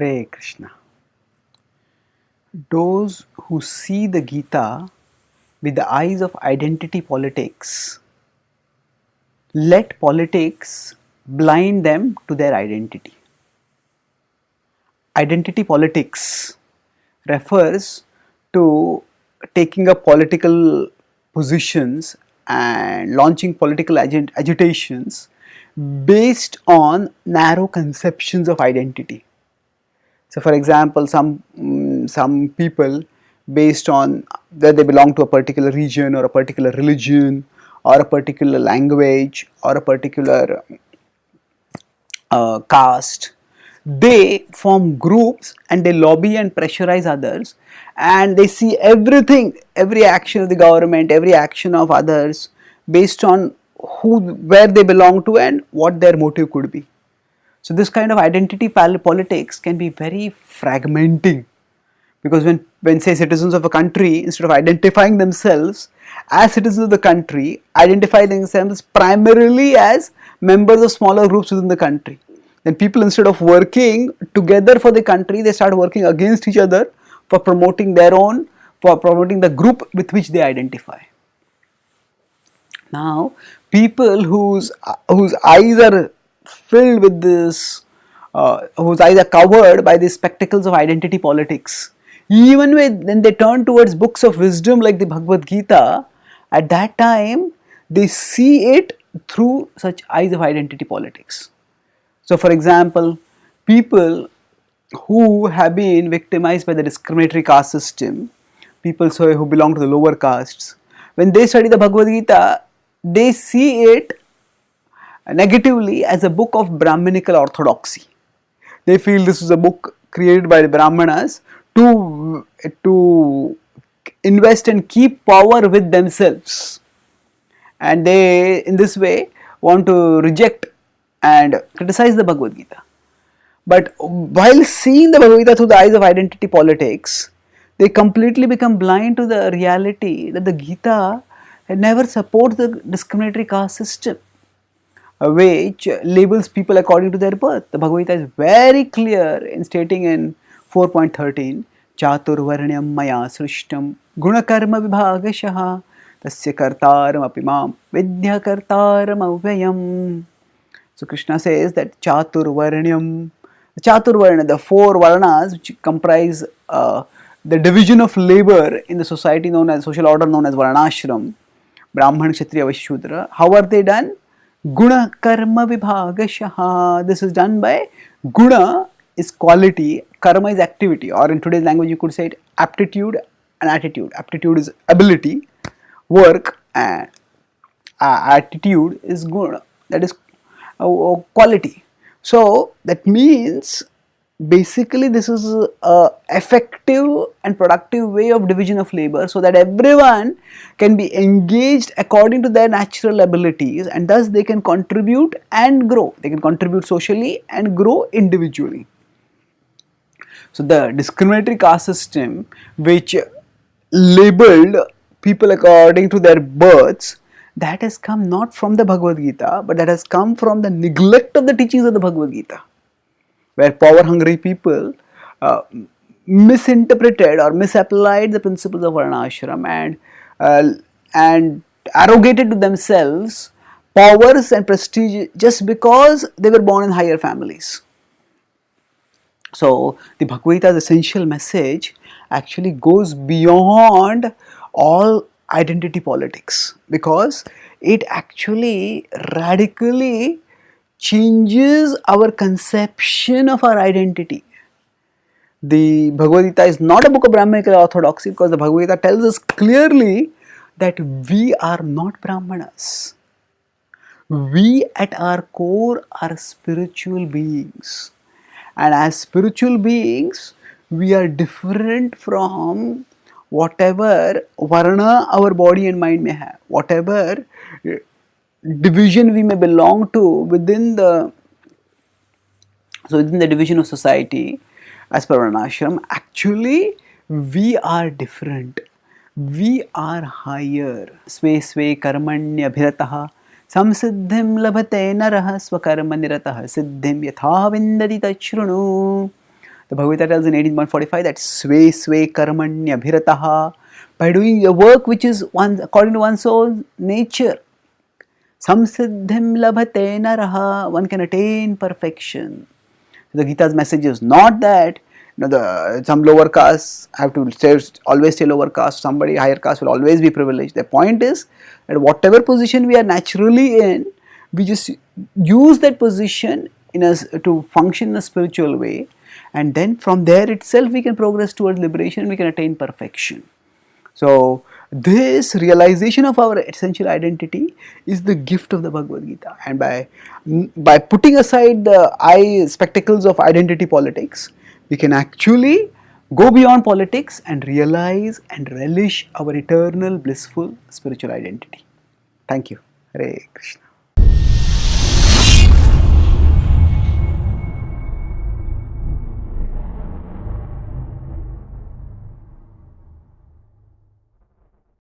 Hare Krishna. Those who see the Gita with the eyes of identity politics let politics blind them to their identity. Identity politics refers to taking up political positions and launching political agitations based on narrow conceptions of identity. So, for example, some people, based on whether they belong to a particular region or a particular religion or a particular language or a particular caste, they form groups and they lobby and pressurize others, and they see everything, every action of the government, every action of others based on where they belong to and what their motive could be. So this kind of identity politics can be very fragmenting, because when say citizens of a country, instead of identifying themselves as citizens of the country, identify themselves primarily as members of smaller groups within the country, then people, instead of working together for the country, they start working against each other for promoting the group with which they identify. Now, people whose eyes are filled with this, whose eyes are covered by these spectacles of identity politics, even when they turn towards books of wisdom like the Bhagavad-gita, at that time they see it through such eyes of identity politics. So, for example, people who have been victimized by the discriminatory caste system, people who belong to the lower castes, when they study the Bhagavad-gita, they see it negatively as a book of Brahminical orthodoxy. They feel this is a book created by the Brahmanas to invest and keep power with themselves, and they in this way want to reject and criticize the Bhagavad Gita. But while seeing the Bhagavad Gita through the eyes of identity politics, they completely become blind to the reality that the Gita never supports the discriminatory caste system, which labels people according to their birth. The Bhagavad Gita is very clear in stating in 4.13, Chaturvarnyam maya srishtam gunakarma vibhagashaha tasya kartaram apimam vidya kartaram avyayam. So Krishna says that Chaturvarnyam, the four varnas which comprise the division of labor in the society known as social order known as Varnashram, Brahman, Kshatriya, Vaishya, Shudra. How are they done? Guna karma vibhagashaha. This is done by guna is quality, karma is activity, or in today's language you could say it aptitude and attitude. Aptitude is ability, work, and attitude is guna, that is quality. So that means basically this is a effective and productive way of division of labor, so that everyone can be engaged according to their natural abilities, and thus they can contribute and grow. They can contribute socially and grow individually. So the discriminatory caste system, which labeled people according to their births, that has come not from the Bhagavad Gita, but that has come from the neglect of the teachings of the Bhagavad Gita, where power-hungry people misinterpreted or misapplied the principles of Varnashram and arrogated to themselves powers and prestige just because they were born in higher families. So the Bhagavad Gita's essential message actually goes beyond all identity politics, because it actually radically changes our conception of our identity. The Bhagavad Gita is not a book of Brahminical orthodoxy, because the Bhagavad Gita tells us clearly that we are not Brahmanas. We at our core are spiritual beings, and as spiritual beings we are different from whatever varna our body and mind may have, whatever division we may belong to within the division of society as per Varnashram. Actually we are different, we are higher. Sve sve karmanya bhirataha samsiddhim labhate naraha swakarma nirataha siddhim yatha vindati tachrunu. The Bhagavad-gita tells in 18.45 that sve sve karmanya bhirataha, by doing the work which is according to one's own nature, samsiddhim labhate naraha, one can attain perfection. The Gita's message is not that some lower castes have to always stay lower caste, somebody higher caste will always be privileged. The point is that whatever position we are naturally in, we just use that position to function in a spiritual way, and then from there itself we can progress towards liberation, we can attain perfection. So this realization of our essential identity is the gift of the Bhagavad-gita, and by putting aside the eye spectacles of identity politics, we can actually go beyond politics and realize and relish our eternal blissful spiritual identity. Thank you. Hare Krishna.